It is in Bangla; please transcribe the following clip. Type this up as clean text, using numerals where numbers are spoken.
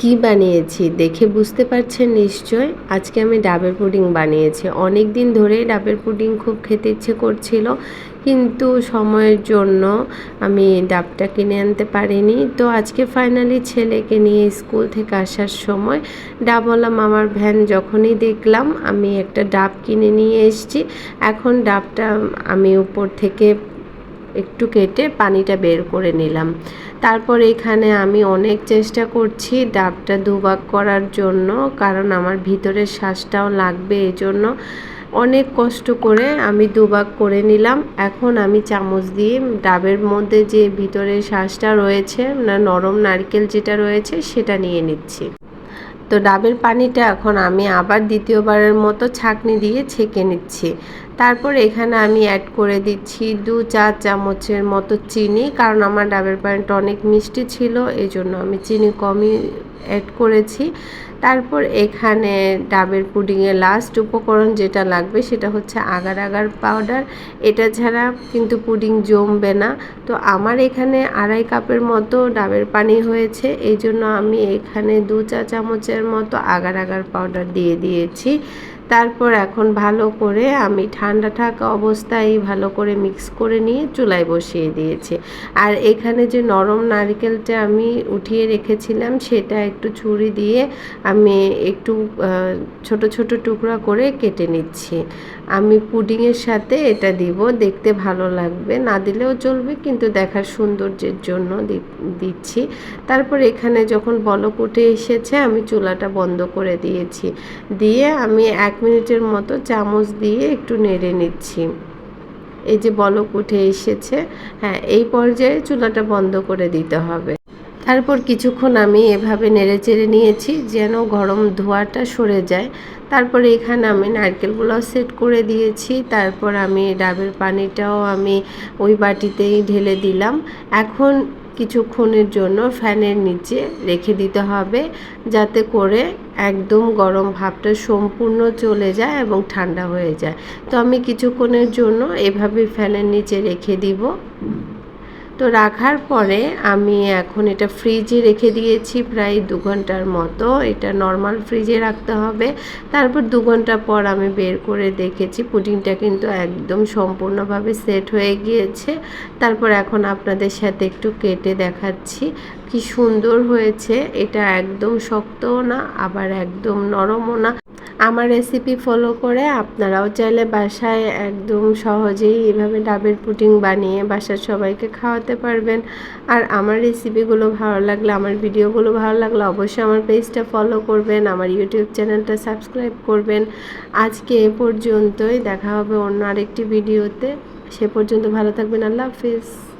কি বানিয়েছি দেখে বুঝতে পারছেন নিশ্চয়। আজকে আমি ডাবের পুডিং বানিয়েছি। অনেক দিন ধরেই ডাবের পুডিং খুব খেতে ইচ্ছে করছিল, কিন্তু সময়ের জন্য আমি ডাবটা কিনে আনতে পারিনি। তো আজকে ফাইনালি ছেলেকে নিয়ে স্কুল থেকে আসার সময় ডাবওয়ালা মামার ভ্যান যখনই দেখলাম, আমি একটা ডাব কিনে নিয়ে এসেছি। এখন ডাবটা আমি উপর থেকে একটু কেটে পানিটা বের করে নিলাম। তারপর এখানে আমি অনেক চেষ্টা করছি ডাবটা দুভাগ করার জন্য, কারণ আমার ভিতরের শ্বাসটাও লাগবে, এজন্য অনেক কষ্ট করে আমি দুভাগ করে নিলাম। এখন আমি চামচ দিয়ে ডাবের মধ্যে যে ভিতরের শ্বাসটা রয়েছে, না নরম নারকেল যেটা রয়েছে সেটা নিয়ে নিচ্ছি। তো ডাবের পানিটা এখন আমি আবার দ্বিতীয়বারের মতো ছাঁকনি দিয়ে ছেঁকে নিচ্ছি। তারপর এখানে আমি অ্যাড করে দিচ্ছি 2-4 চামচের মতো চিনি, কারণ আমার ডাবের পানিটা অনেক মিষ্টি ছিল, এই জন্য আমি চিনি কমই অ্যাড করেছি। তারপর এখানে ডাবের পুডিংয়ের লাস্ট উপকরণ যেটা লাগবে সেটা হচ্ছে আগার আগার পাউডার। এটা ছাড়া কিন্তু পুডিং জমবে না। তো আমার এখানে 2.5 কাপের মতো ডাবের পানি হয়েছে, এই জন্য আমি এখানে 2-4 চামচের মতো আগার আগার পাউডার দিয়ে দিয়েছি। তারপর এখন ভালো করে আমি ঠান্ডা থাকা অবস্থায় ভালো করে মিক্স করে নিয়ে চুলায় বসিয়ে দিয়েছি। আর এখানে যে নরম নারকেলটা আমি উঠিয়ে রেখেছিলাম, সেটা একটু ছুরি দিয়ে আমি একটু ছোট ছোট টুকরা করে কেটে নিচ্ছি। আমি পুডিংয়ের সাথে এটা দিব, দেখতে ভালো লাগবে, না দিলেও চলবে, কিন্তু দেখার সৌন্দর্যের জন্য দিচ্ছি। তারপর এখানে যখন বলক উঠে এসেছে, আমি চুলাটা বন্ধ করে দিয়েছি। দিয়ে আমি 1 মিনিটের মতো চামচ দিয়ে একটু নেড়ে নিচ্ছি। এই যে বলক উঠে এসেছে, হ্যাঁ, এই পর্যায়ে চুলাটা বন্ধ করে দিতে হবে। তারপর কিছুক্ষণ আমি এভাবে নেড়েচেড়ে নিয়েছি যেন গরম ধোঁয়াটা সরে যায়। তারপরে এখানে আমি নারকেলগুলো সেট করে দিয়েছি। তারপর আমি ডাবের পানিটাও আমি ওই বাটিতেই ঢেলে দিলাম। এখন কিছুক্ষণের জন্য ফ্যানের নিচে রেখে দিতে হবে, যাতে করে একদম গরম ভাবটা সম্পূর্ণ চলে যায় এবং ঠান্ডা হয়ে যায়। তো আমি কিছুক্ষণের জন্য এভাবে ফ্যানের নিচে রেখে দিব। তো রাখার পরে আমি এখন এটা ফ্রিজে রেখে দিয়েছি প্রায় 2 ঘন্টার মতো। এটা নর্মাল ফ্রিজে রাখতে হবে। তারপর 2 ঘন্টা পর আমি বের করে দেখেছি পুডিংটা কিন্তু একদম সম্পূর্ণভাবে সেট হয়ে গিয়েছে। তারপর এখন আপনাদের সাথে একটু কেটে দেখাচ্ছি কি সুন্দর হয়েছে। এটা একদম শক্তও না, আবার একদম নরমও না। আমার রেসিপি ফলো করে আপনারাও চাইলে বাসায় একদম সহজেই এভাবে ডাবের পুডিং বানিয়ে বাসার সবাইকে খাওয়াতে পারবেন। আর আমার রেসিপিগুলো ভালো লাগলে, আমার ভিডিওগুলো ভালো লাগলে অবশ্যই আমার পেজটা ফলো করবেন, আমার ইউটিউব চ্যানেলটা সাবস্ক্রাইব করবেন। আজকে এ পর্যন্তই, দেখা হবে অন্য আরেকটি ভিডিওতে। সে পর্যন্ত ভালো থাকবেন। আল্লাহ হাফিজ।